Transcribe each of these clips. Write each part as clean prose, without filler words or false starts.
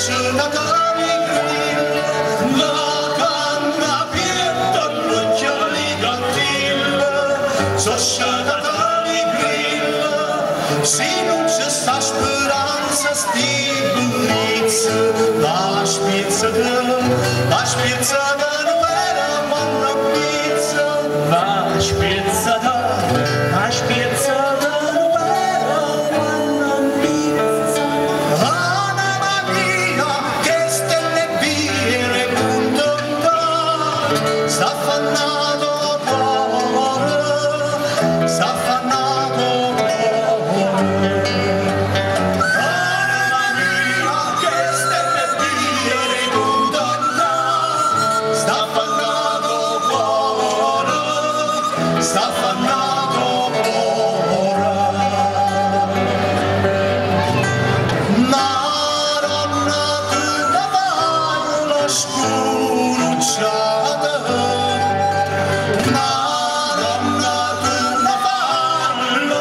Natali grill, la canna aperta, l'occhiali grattil, so Natali grill, se non c'è sta speranza, sti burizzi, la spizza da vera manna pizza, la spizza da sta affannato cuore, sta affannato cuore. Anima mia che stelle dire condanna, sta affannato cuore, sta affannato cuore. La donna tu la vai lo scuro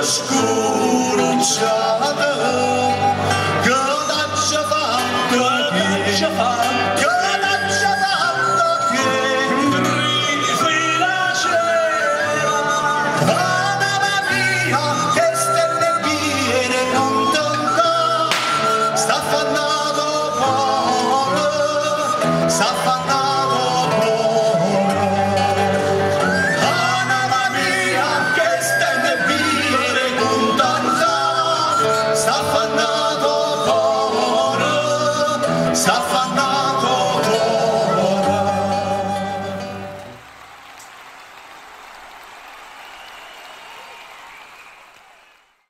scurucciata che t'ha fatto che rifi la cera Anima mia che stelle piene contenta sta affannato cuore sta affannato cuore Anima mia che stelle piene contenta sta affannato cuore, sta affannato